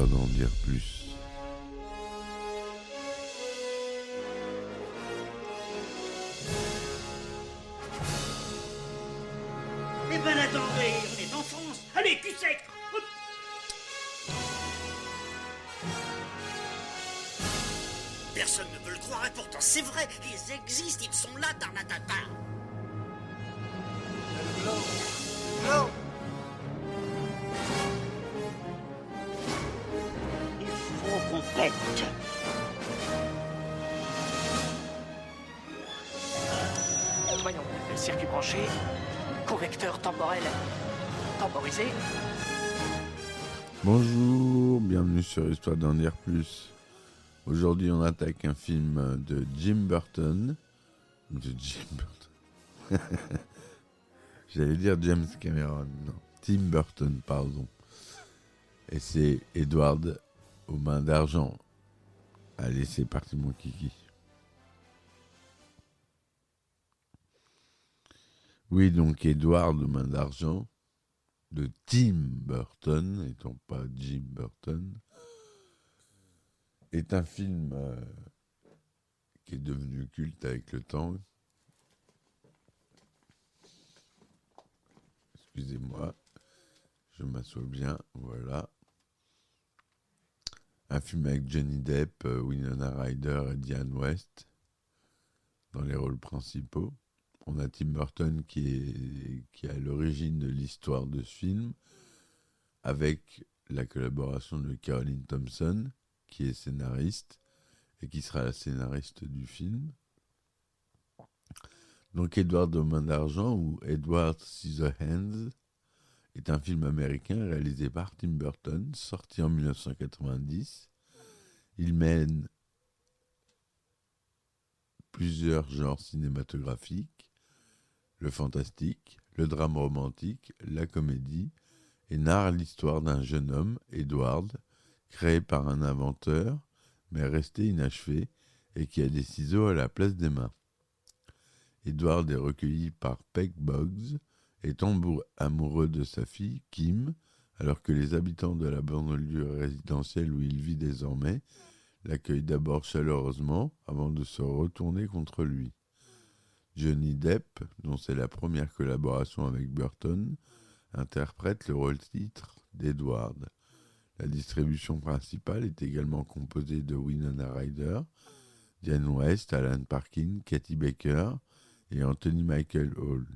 Histoire d'en dire plus. Eh ben attendez, on est en France. Allez, cul sec. Hop. Personne ne veut le croire et pourtant c'est vrai, ils existent, ils sont là, Tarnatata. Il faut qu'on pète. Voyons, circuit branché, correcteur temporel temporisé. Bonjour, bienvenue sur Histoire d'en dire plus. Aujourd'hui, on attaque un film de Jim Burton. J'allais dire James Cameron, non. Tim Burton, pardon. Et c'est Edward aux mains d'argent. Allez, c'est parti mon kiki. Oui, donc Edward aux mains d'argent de Tim Burton, étant pas Jim Burton, est un film qui est devenu culte avec le temps. Excusez-moi, je m'assois bien, voilà. Un film avec Johnny Depp, Winona Ryder et Diane West dans les rôles principaux. On a Tim Burton qui est à l'origine de l'histoire de ce film, avec la collaboration de Caroline Thompson, qui est scénariste et qui sera la scénariste du film. Donc Edward aux mains d'argent, ou Edward Scissorhands, est un film américain réalisé par Tim Burton, sorti en 1990. Il mène plusieurs genres cinématographiques, le fantastique, le drame romantique, la comédie, et narre l'histoire d'un jeune homme, Edward, créé par un inventeur, mais resté inachevé, et qui a des ciseaux à la place des mains. Edward est recueilli par Peg Boggs et tombe amoureux de sa fille, Kim, alors que les habitants de la banlieue résidentielle où il vit désormais l'accueillent d'abord chaleureusement avant de se retourner contre lui. Johnny Depp, dont c'est la première collaboration avec Burton, interprète le rôle-titre d'Edward. La distribution principale est également composée de Winona Ryder, Diane West, Alan Parkin, Katie Baker et Anthony Michael Hall,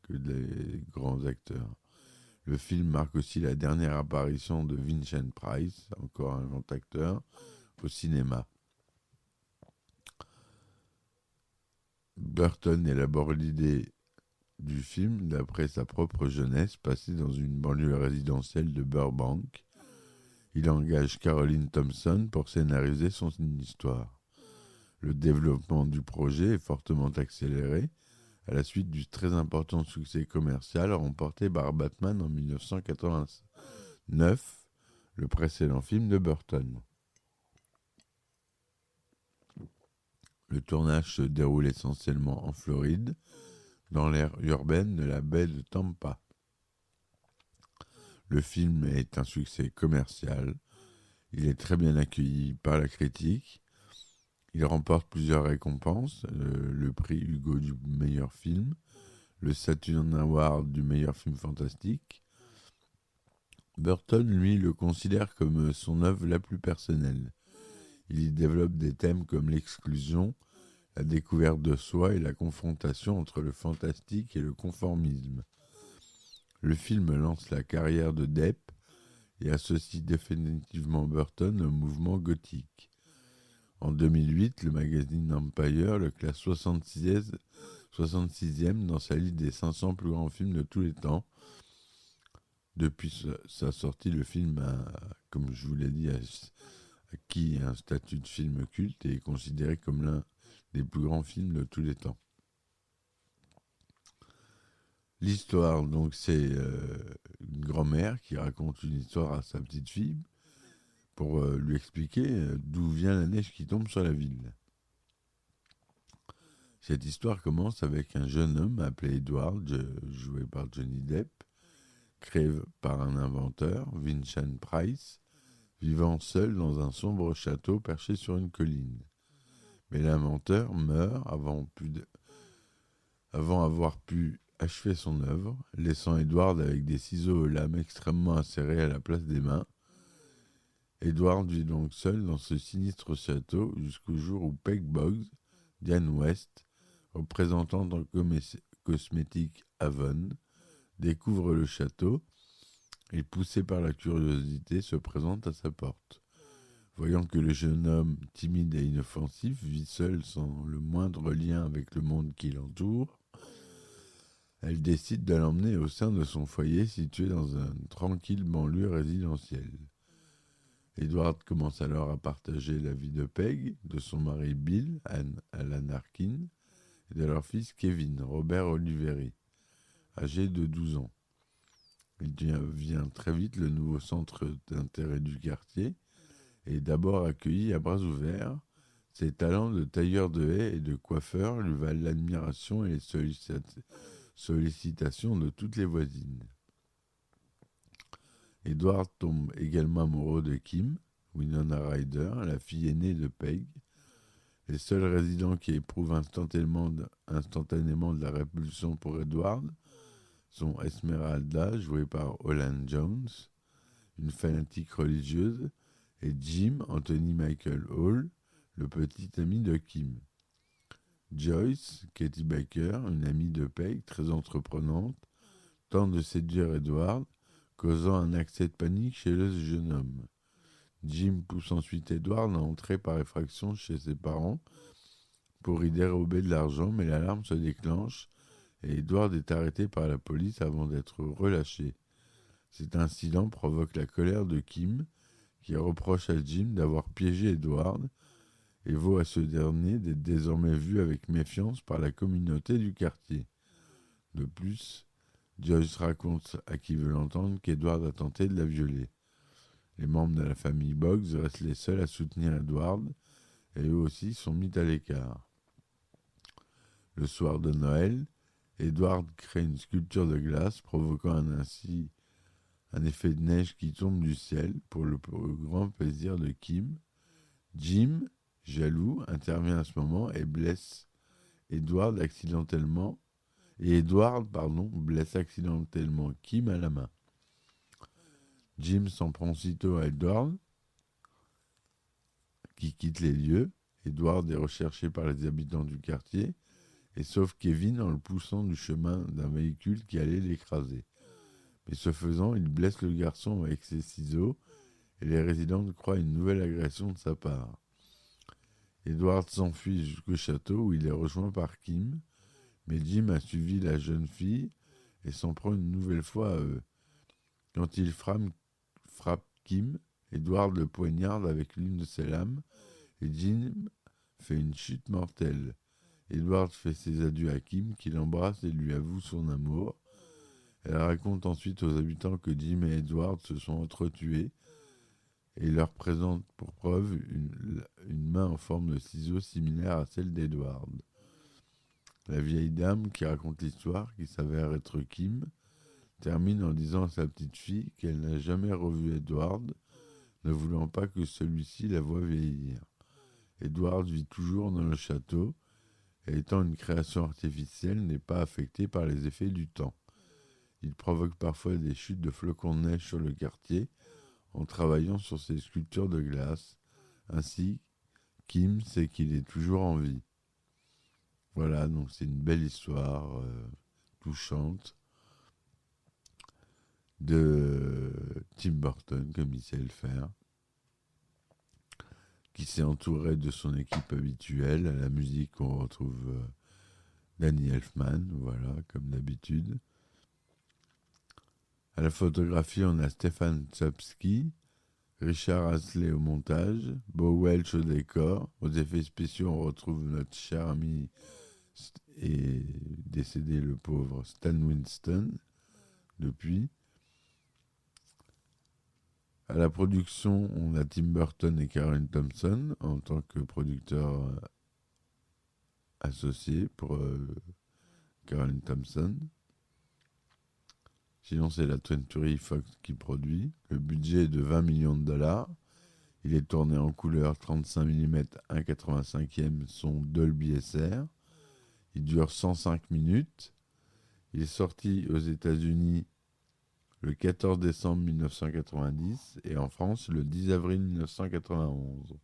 que des grands acteurs. Le film marque aussi la dernière apparition de Vincent Price, encore un grand acteur, au cinéma. Burton élabore l'idée du film d'après sa propre jeunesse passée dans une banlieue résidentielle de Burbank. Il engage Caroline Thompson pour scénariser son histoire. Le développement du projet est fortement accéléré à la suite du très important succès commercial remporté par Batman en 1989, le précédent film de Burton. Le tournage se déroule essentiellement en Floride, dans l'aire urbaine de la baie de Tampa. Le film est un succès commercial. Il est très bien accueilli par la critique. Il remporte plusieurs récompenses, le prix Hugo du meilleur film, le Saturn Award du meilleur film fantastique. Burton, lui, le considère comme son œuvre la plus personnelle. Il y développe des thèmes comme l'exclusion, la découverte de soi et la confrontation entre le fantastique et le conformisme. Le film lance la carrière de Depp et associe définitivement Burton au mouvement gothique. En 2008, le magazine Empire le classe 66e dans sa liste des 500 plus grands films de tous les temps. Depuis sa sortie, le film a, comme je vous l'ai dit, acquis un statut de film culte et est considéré comme l'un des plus grands films de tous les temps. L'histoire, donc, c'est une grand-mère qui raconte une histoire à sa petite fille pour lui expliquer d'où vient la neige qui tombe sur la ville. Cette histoire commence avec un jeune homme appelé Edward, joué par Johnny Depp, créé par un inventeur, Vincent Price. vivant seul dans un sombre château perché sur une colline. Mais l'inventeur meurt avant avoir pu achever son œuvre, laissant Edward avec des ciseaux aux lames extrêmement acérées à la place des mains. Edward vit donc seul dans ce sinistre château jusqu'au jour où Peg Boggs, Diane West, représentante en cosmétique Avon, découvre le château et, poussé par la curiosité, se présente à sa porte. Voyant que le jeune homme, timide et inoffensif, vit seul sans le moindre lien avec le monde qui l'entoure, elle décide de l'emmener au sein de son foyer situé dans une tranquille banlieue résidentielle. Edward commence alors à partager la vie de Peg, de son mari Bill, Alan Arkin, et de leur fils Kevin, Robert Oliveri, âgé de 12 ans. Il devient très vite le nouveau centre d'intérêt du quartier et est d'abord accueilli à bras ouverts. Ses talents de tailleur de haies et de coiffeur lui valent l'admiration et les sollicitations de toutes les voisines. Edward tombe également amoureux de Kim, Winona Ryder, la fille aînée de Peg. Les seuls résidents qui éprouvent instantanément de la répulsion pour Edward sont Esmeralda, jouée par Holland Jones, une fanatique religieuse, et Jim Anthony Michael Hall, le petit ami de Kim. Joyce, Katie Baker, une amie de Peg, très entreprenante, tente de séduire Edward, causant un accès de panique chez le jeune homme. Jim pousse ensuite Edward à entrer par effraction chez ses parents pour y dérober de l'argent, mais l'alarme se déclenche et Edward est arrêté par la police avant d'être relâché. Cet incident provoque la colère de Kim, qui reproche à Jim d'avoir piégé Edward et vaut à ce dernier d'être désormais vu avec méfiance par la communauté du quartier. De plus, Joyce raconte à qui veut l'entendre qu'Edward a tenté de la violer. Les membres de la famille Boggs restent les seuls à soutenir Edward et eux aussi sont mis à l'écart. Le soir de Noël, Edward crée une sculpture de glace provoquant ainsi un effet de neige qui tombe du ciel pour le grand plaisir de Kim. Jim, jaloux, intervient à ce moment et blesse Edward accidentellement. Blesse accidentellement Kim à la main. Jim s'en prend aussitôt à Edward, qui quitte les lieux. Edward est recherché par les habitants du quartier et sauve Kevin en le poussant du chemin d'un véhicule qui allait l'écraser. Mais ce faisant, il blesse le garçon avec ses ciseaux et les résidents croient une nouvelle agression de sa part. Edward s'enfuit jusqu'au château où il est rejoint par Kim, mais Jim a suivi la jeune fille et s'en prend une nouvelle fois à eux. Quand il frappe Kim, Edward le poignarde avec l'une de ses lames et Jim fait une chute mortelle. Edward fait ses adieux à Kim, qui l'embrasse et lui avoue son amour. Elle raconte ensuite aux habitants que Jim et Edward se sont entretués et leur présente pour preuve une main en forme de ciseau similaire à celle d'Edward. La vieille dame qui raconte l'histoire, qui s'avère être Kim, termine en disant à sa petite fille qu'elle n'a jamais revu Edward, ne voulant pas que celui-ci la voie vieillir. Edward vit toujours dans le château et étant une création artificielle n'est pas affecté par les effets du temps. Il provoque parfois des chutes de flocons de neige sur le quartier en travaillant sur ses sculptures de glace. Ainsi, Kim sait qu'il est toujours en vie. Voilà, donc c'est une belle histoire touchante de Tim Burton, comme il sait le faire, qui s'est entouré de son équipe habituelle. À la musique, on retrouve Danny Elfman, voilà, comme d'habitude. À la photographie, on a Stéphane Czapski, Richard Asley au montage, Bo Welch au décor. Aux effets spéciaux, on retrouve notre cher ami et décédé le pauvre Stan Winston depuis. À la production, on a Tim Burton et Caroline Thompson en tant que producteurs associés pour Caroline Thompson. Sinon, c'est la 20th Century Fox qui produit. Le budget est de $20 millions. Il est tourné en couleur 35 mm 1,85e son Dolby SR. Il dure 105 minutes. Il est sorti aux États-Unis le 14 décembre 1990 et en France le 10 avril 1991.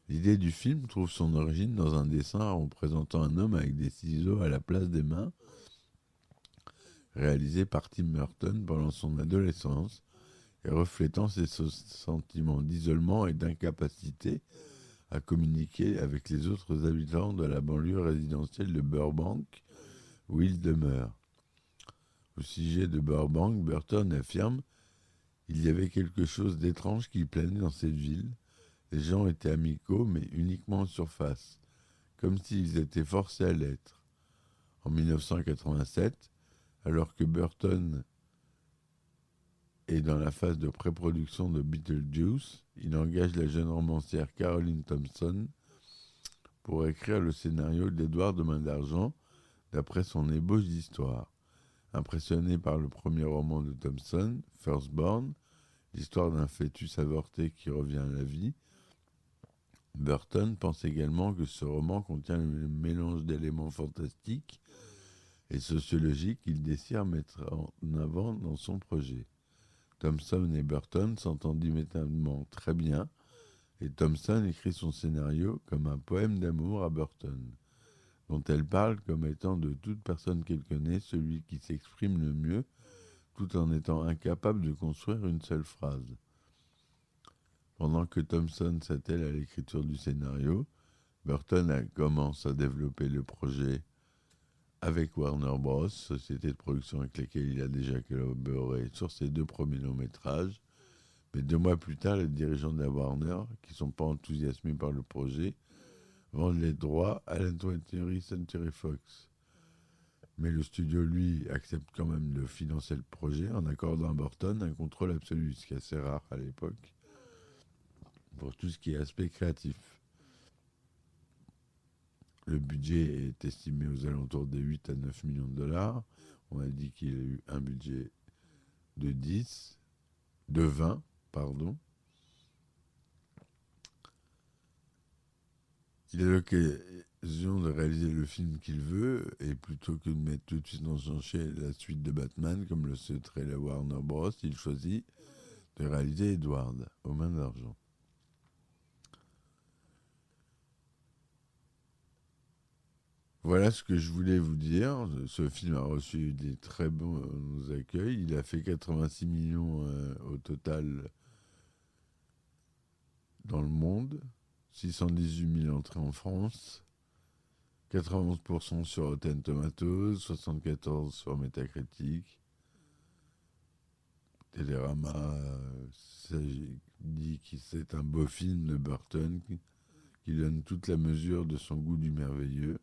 L'idée du film trouve son origine dans un dessin représentant un homme avec des ciseaux à la place des mains, réalisé par Tim Burton pendant son adolescence et reflétant ses sentiments d'isolement et d'incapacité à communiquer avec les autres habitants de la banlieue résidentielle de Burbank, où il demeure. Au sujet de Burbank, Burton affirme « Il y avait quelque chose d'étrange qui planait dans cette ville. Les gens étaient amicaux, mais uniquement en surface, comme s'ils étaient forcés à l'être. » En 1987, alors que Burton est dans la phase de pré-production de Beetlejuice, il engage la jeune romancière Caroline Thompson pour écrire le scénario d'Édouard de Main d'Argent d'après son ébauche d'histoire. Impressionné par le premier roman de Thompson, Firstborn, l'histoire d'un fœtus avorté qui revient à la vie, Burton pense également que ce roman contient un mélange d'éléments fantastiques et sociologiques qu'il désire mettre en avant dans son projet. Thompson et Burton s'entendent immédiatement très bien et Thompson écrit son scénario comme un poème d'amour à Burton, dont elle parle comme étant de toute personne qu'elle connaît celui qui s'exprime le mieux tout en étant incapable de construire une seule phrase. Pendant que Thompson s'attelle à l'écriture du scénario, Burton commence à développer le projet avec Warner Bros, société de production avec laquelle il a déjà collaboré sur ses 2 premiers longs-métrages. Mais 2 mois plus tard, les dirigeants de la Warner, qui ne sont pas enthousiasmés par le projet, vendent les droits à la 20th Century Fox. Mais le studio, lui, accepte quand même de financer le projet en accordant à Burton un contrôle absolu, ce qui est assez rare à l'époque, pour tout ce qui est aspect créatif. Le budget est estimé aux alentours de 8 à 9 millions de dollars. On a dit qu'il a eu un budget de 20, pardon. Il a l'occasion de réaliser le film qu'il veut, et plutôt que de mettre tout de suite dans son chai la suite de Batman, comme le souhaiterait la Warner Bros., il choisit de réaliser Edward, aux mains d'argent. Voilà ce que je voulais vous dire. Ce film a reçu des très bons accueils. Il a fait 86 millions au total dans le monde, 618 000 entrées en France, 91% sur Rotten Tomatoes, 74% sur Metacritic. Télérama dit que c'est un beau film de Burton qui donne toute la mesure de son goût du merveilleux.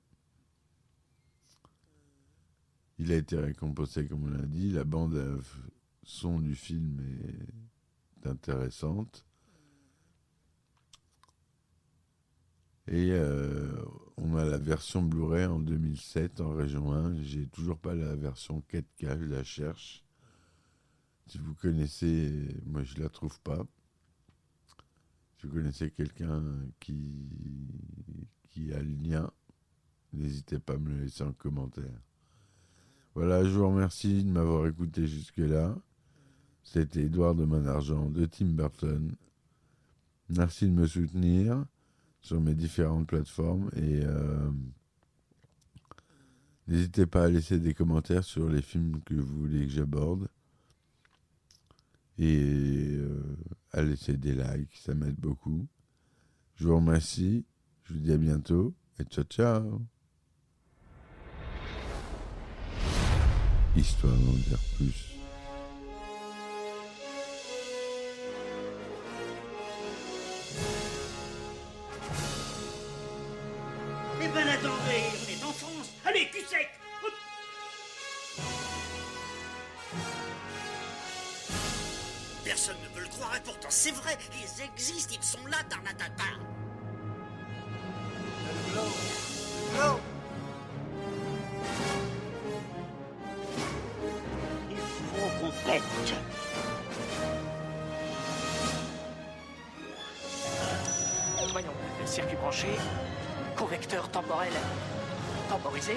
Il a été récompensé, comme on l'a dit. La bande son du film est intéressante. Et on a la version Blu-ray en 2007 en région 1. J'ai toujours pas la version 4K, je la cherche. Si vous connaissez, moi je la trouve pas. Si vous connaissez quelqu'un qui a le lien, n'hésitez pas à me le laisser en commentaire. Voilà, je vous remercie de m'avoir écouté jusque-là. C'était Édouard de Main d'Argent de Tim Burton. Merci de me soutenir sur mes différentes plateformes et n'hésitez pas à laisser des commentaires sur les films que vous voulez que j'aborde et à laisser des likes, ça m'aide beaucoup. Je vous remercie, je vous dis à bientôt et ciao ciao. Histoire d'en dire plus. Eh ben attendez, on est en France. Allez, cul sec. Hop. Personne ne peut le croire et pourtant c'est vrai, ils existent, ils sont là, Tarnatata. Non. Il faut qu'on Prête. Voyons, circuit branché, convecteur temporel temporisé,